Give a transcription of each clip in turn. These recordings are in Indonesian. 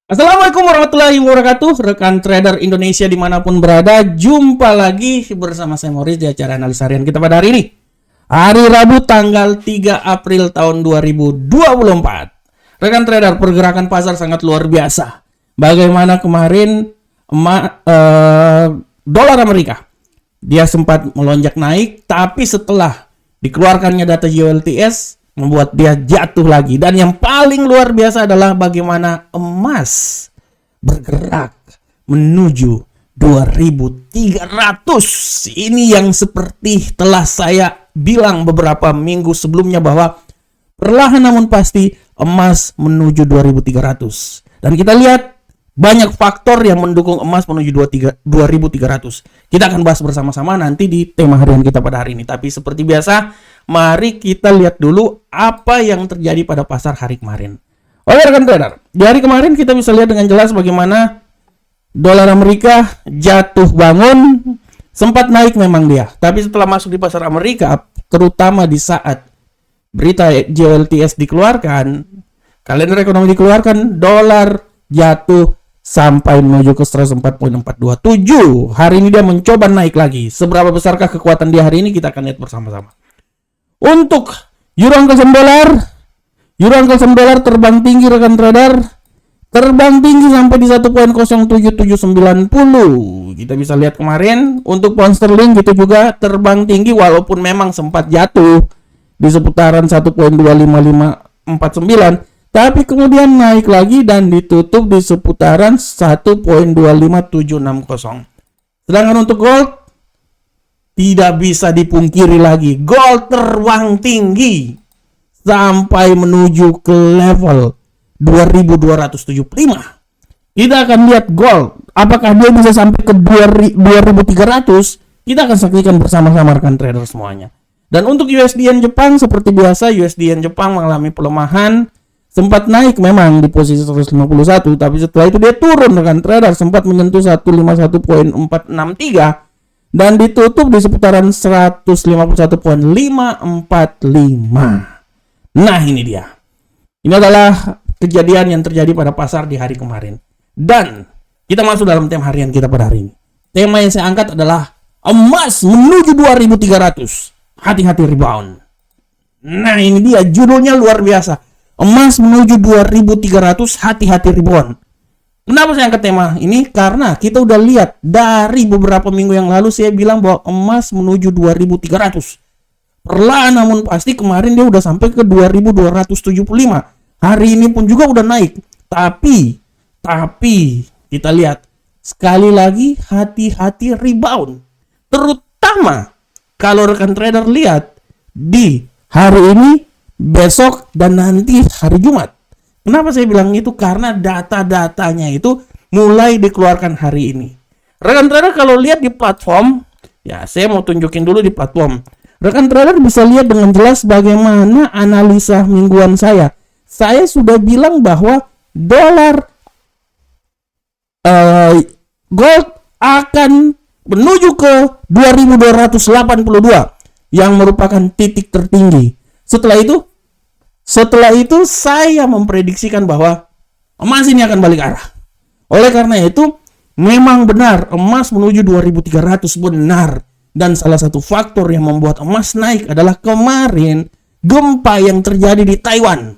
Assalamualaikum warahmatullahi wabarakatuh, rekan trader Indonesia dimanapun berada. Jumpa lagi bersama saya Morris di acara analisa harian kita pada hari ini, hari Rabu tanggal 3 April tahun 2024. Rekan trader, pergerakan pasar sangat luar biasa. Bagaimana kemarin dolar Amerika, dia sempat melonjak naik, tapi setelah dikeluarkannya data ULTS membuat dia jatuh lagi. Dan yang paling luar biasa adalah bagaimana emas bergerak menuju 2300. Ini yang seperti telah saya bilang beberapa minggu sebelumnya, bahwa perlahan namun pasti emas menuju 2300. Dan kita lihat banyak faktor yang mendukung emas menuju 2300. Kita akan bahas bersama-sama nanti di tema harian kita pada hari ini. Tapi seperti biasa, mari kita lihat dulu apa yang terjadi pada pasar hari kemarin. Oke rekan trader, di hari kemarin kita bisa lihat dengan jelas bagaimana dolar Amerika jatuh bangun, sempat naik memang dia. Tapi setelah masuk di pasar Amerika, terutama di saat berita JOLTS dikeluarkan, kalender ekonomi dikeluarkan, dolar jatuh sampai menuju ke 104.427. Hari ini dia mencoba naik lagi. Seberapa besarkah kekuatan dia hari ini, kita akan lihat bersama-sama. Untuk euro angka dolar terbang tinggi rekan trader, terbang tinggi sampai di 1.07790. Kita bisa lihat kemarin. Untuk pound sterling gitu juga terbang tinggi, walaupun memang sempat jatuh di seputaran 1.25549, tapi kemudian naik lagi dan ditutup di seputaran 1.25760. Sedangkan untuk gold, tidak bisa dipungkiri lagi, gold terbang tinggi sampai menuju ke level 2275. Kita akan lihat gold, apakah dia bisa sampai ke 2300. Kita akan saksikan bersama-sama rekan trader semuanya. Dan untuk USD Jepang, seperti biasa USD Jepang mengalami pelemahan. Sempat naik memang di posisi 151, tapi setelah itu dia turun rekan trader, sempat menyentuh 151.463 dan ditutup di seputaran 151.545. Nah, ini dia. Ini adalah kejadian yang terjadi pada pasar di hari kemarin. Dan kita masuk dalam tema harian kita pada hari ini. Tema yang saya angkat adalah emas menuju 2300. Hati-hati rebound. Nah, ini dia, judulnya luar biasa. Emas menuju 2300, hati-hati rebound. Kenapa saya angkat tema ini? Karena kita udah lihat dari beberapa minggu yang lalu saya bilang bahwa emas menuju 2300. Perlahan namun pasti kemarin dia udah sampai ke 2275. Hari ini pun juga udah naik. Tapi kita lihat sekali lagi, hati-hati rebound. Terutama kalau rekan trader lihat di hari ini, besok, dan nanti hari Jumat. Kenapa saya bilang itu? Karena data-datanya itu mulai dikeluarkan hari ini. Rekan trader kalau lihat di platform, ya saya mau tunjukin dulu di platform. Rekan trader bisa lihat dengan jelas bagaimana analisa mingguan saya. Saya sudah bilang bahwa dolar gold akan menuju ke 2282 yang merupakan titik tertinggi. Setelah itu saya memprediksikan bahwa emas ini akan balik arah. Oleh karena itu, memang benar emas menuju 2300 benar. Dan salah satu faktor yang membuat emas naik adalah kemarin gempa yang terjadi di Taiwan.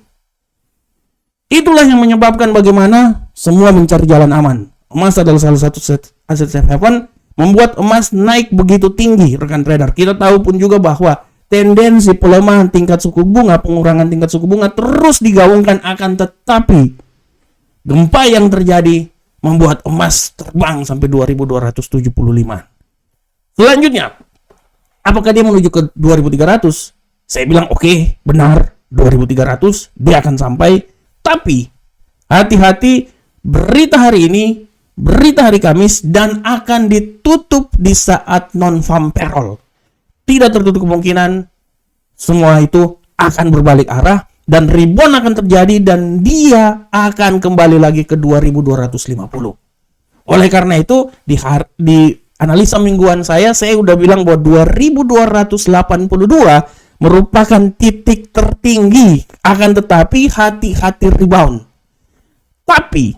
Itulah yang menyebabkan bagaimana semua mencari jalan aman. Emas adalah salah satu aset safe haven, membuat emas naik begitu tinggi rekan trader. Kita tahu pun juga bahwa tendensi pelemahan tingkat suku bunga, pengurangan tingkat suku bunga terus digaungkan, akan tetapi gempa yang terjadi membuat emas terbang sampai 2275. Selanjutnya, apakah dia menuju ke 2300? Saya bilang oke, benar, 2300 dia akan sampai. Tapi hati-hati, berita hari ini, berita hari Kamis, dan akan ditutup di saat non-farm payroll. Tidak tertutup kemungkinan semua itu akan berbalik arah dan rebound akan terjadi dan dia akan kembali lagi ke 2250. Oleh karena itu di analisa mingguan saya udah bilang bahwa 2282 merupakan titik tertinggi, akan tetapi hati-hati rebound. Tapi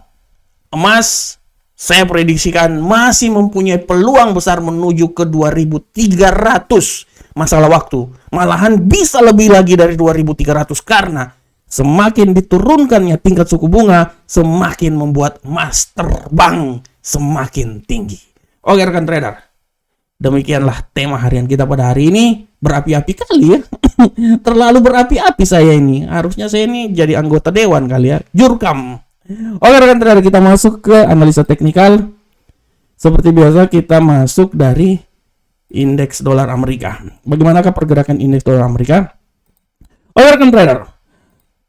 emas saya prediksikan masih mempunyai peluang besar menuju ke 2.300 masalah waktu. Malahan bisa lebih lagi dari 2.300 karena semakin diturunkannya tingkat suku bunga, semakin membuat emas terbang semakin tinggi. Oke rekan trader, demikianlah tema harian kita pada hari ini. Berapi-api kali ya. Terlalu berapi-api saya ini. Harusnya saya ini jadi anggota dewan kali ya. Jurkam. Oke rekan trader, kita masuk ke analisa teknikal. Seperti biasa kita masuk dari indeks dolar Amerika. Bagaimanakah pergerakan indeks dolar Amerika? Oke rekan trader,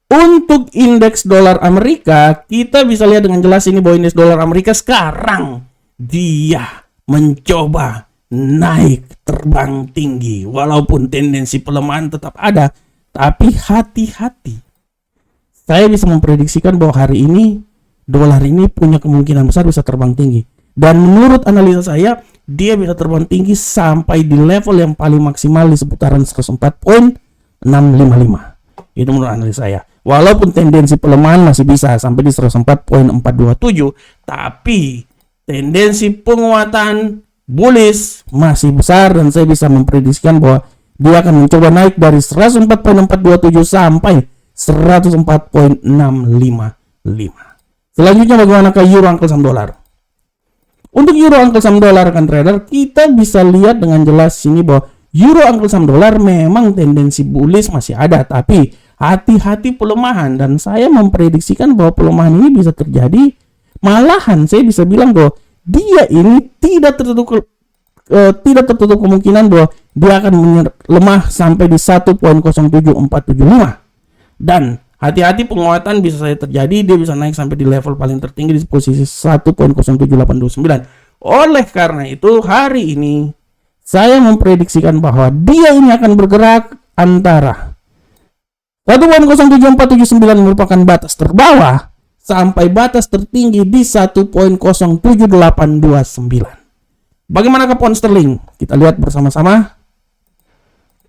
untuk indeks dolar Amerika kita bisa lihat dengan jelas ini bahwa indeks dolar Amerika sekarang dia mencoba naik terbang tinggi. Walaupun tendensi pelemahan tetap ada, tapi hati-hati. Saya bisa memprediksikan bahwa hari ini dolar ini punya kemungkinan besar bisa terbang tinggi. Dan menurut analisa saya, dia bisa terbang tinggi sampai di level yang paling maksimal di seputaran 104.655. Itu menurut analisa saya. Walaupun tendensi pelemahan masih bisa sampai di 104.427, tapi tendensi penguatan bullish masih besar dan saya bisa memprediksikan bahwa dia akan mencoba naik dari 104.427 sampai 104.655. Selanjutnya bagaimana ke euro angkel saham dolar? Untuk euro angkel saham dolar rekan trader, kita bisa lihat dengan jelas sini bahwa euro angkel saham dolar memang tendensi bullish masih ada, tapi hati-hati pelemahan dan saya memprediksikan bahwa pelemahan ini bisa terjadi. Malahan saya bisa bilang bahwa dia ini tidak tertutup kemungkinan bahwa dia akan lemah sampai di 1.07475. Dan hati-hati penguatan bisa saja terjadi, dia bisa naik sampai di level paling tertinggi di posisi 1.07829. Oleh karena itu hari ini saya memprediksikan bahwa dia ini akan bergerak antara 1.07479 merupakan batas terbawah sampai batas tertinggi di 1.07829. Bagaimanakah pound sterling? Kita lihat bersama-sama.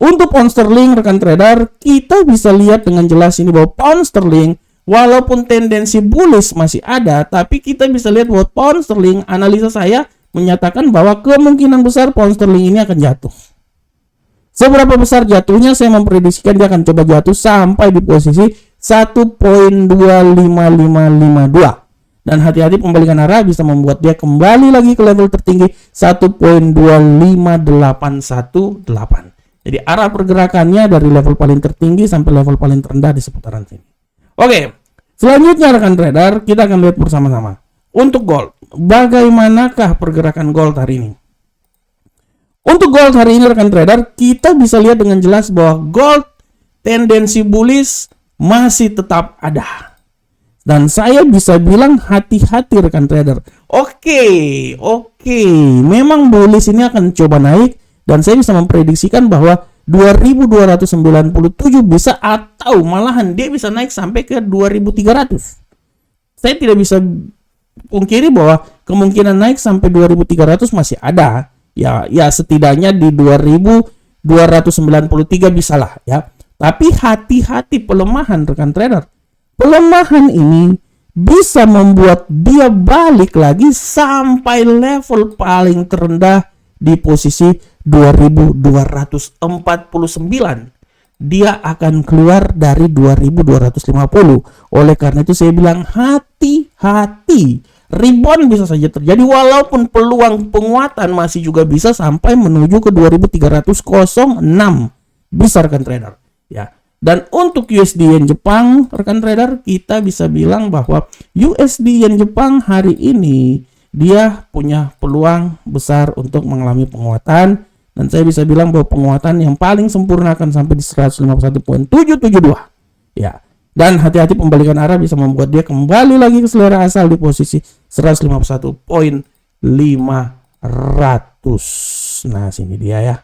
Untuk pound sterling rekan trader, kita bisa lihat dengan jelas ini bahwa pound sterling walaupun tendensi bullish masih ada, tapi kita bisa lihat bahwa pound sterling, analisa saya menyatakan bahwa kemungkinan besar pound sterling ini akan jatuh. Seberapa besar jatuhnya, saya memprediksikan dia akan coba jatuh sampai di posisi 1.25552. Dan hati-hati pembalikan arah bisa membuat dia kembali lagi ke level tertinggi 1.25818. Jadi arah pergerakannya dari level paling tertinggi sampai level paling terendah di seputaran sini. Oke, selanjutnya rekan trader, kita akan lihat bersama-sama. Untuk gold, bagaimanakah pergerakan gold hari ini? Untuk gold hari ini rekan trader, kita bisa lihat dengan jelas bahwa gold tendensi bullish masih tetap ada. Dan saya bisa bilang hati-hati rekan trader. Oke, memang bullish ini akan coba naik. Dan saya bisa memprediksikan bahwa 2297 bisa atau malahan dia bisa naik sampai ke 2300. Saya tidak bisa pungkiri bahwa kemungkinan naik sampai 2300 masih ada. Ya setidaknya di 2293 bisalah ya. Tapi hati-hati pelemahan rekan trader. Pelemahan ini bisa membuat dia balik lagi sampai level paling terendah di posisi 2249. Dia akan keluar dari 2250. Oleh karena itu saya bilang hati-hati. Rebound bisa saja terjadi walaupun peluang penguatan masih juga bisa sampai menuju ke 2306. Bisa rekan trader ya. Dan untuk USD Yen Jepang rekan trader, kita bisa bilang bahwa USD Yen Jepang hari ini dia punya peluang besar untuk mengalami penguatan. Dan saya bisa bilang bahwa penguatan yang paling sempurna akan sampai di 151.772. Ya. Dan hati-hati pembalikan arah bisa membuat dia kembali lagi ke selera asal di posisi 151.500. Nah, sini dia ya.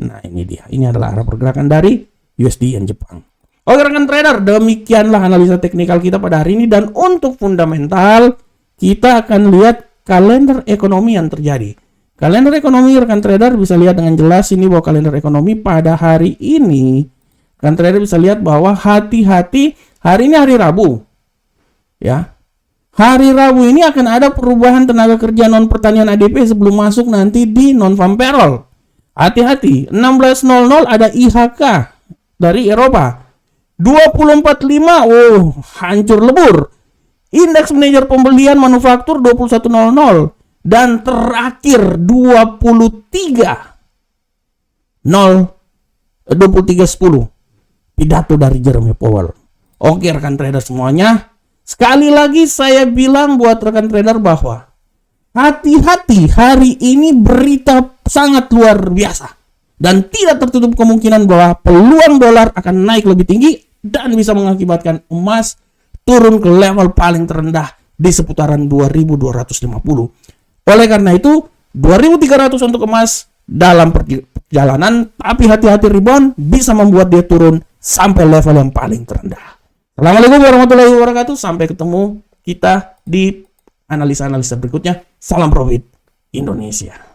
Nah, ini dia. Ini adalah arah pergerakan dari USD Yen Jepang. Oke rekan trader, demikianlah analisa teknikal kita pada hari ini. Dan untuk fundamental, kita akan lihat kalender ekonomi yang terjadi. Kalender ekonomi rekan trader bisa lihat dengan jelas ini bahwa kalender ekonomi pada hari ini, rekan trader bisa lihat bahwa hati-hati hari ini hari Rabu. Ya. hari Rabu ini akan ada perubahan tenaga kerja non pertanian ADP sebelum masuk nanti di non farm payroll. Hati-hati, 16.00 ada IHK dari Eropa. 24.5, hancur lebur. Indeks manajer pembelian manufaktur 21.00. Dan terakhir 23.10 pidato dari Jeremy Powell. Oke rekan trader semuanya, sekali lagi saya bilang buat rekan trader bahwa hati-hati, hari ini berita sangat luar biasa dan tidak tertutup kemungkinan bahwa peluang dolar akan naik lebih tinggi dan bisa mengakibatkan emas turun ke level paling terendah di seputaran 2250. Oleh karena itu, 2300 untuk emas dalam perjalanan, tapi hati-hati rebound bisa membuat dia turun sampai level yang paling terendah. Assalamualaikum warahmatullahi wabarakatuh. Sampai ketemu kita di analisa-analisa berikutnya. Salam profit Indonesia.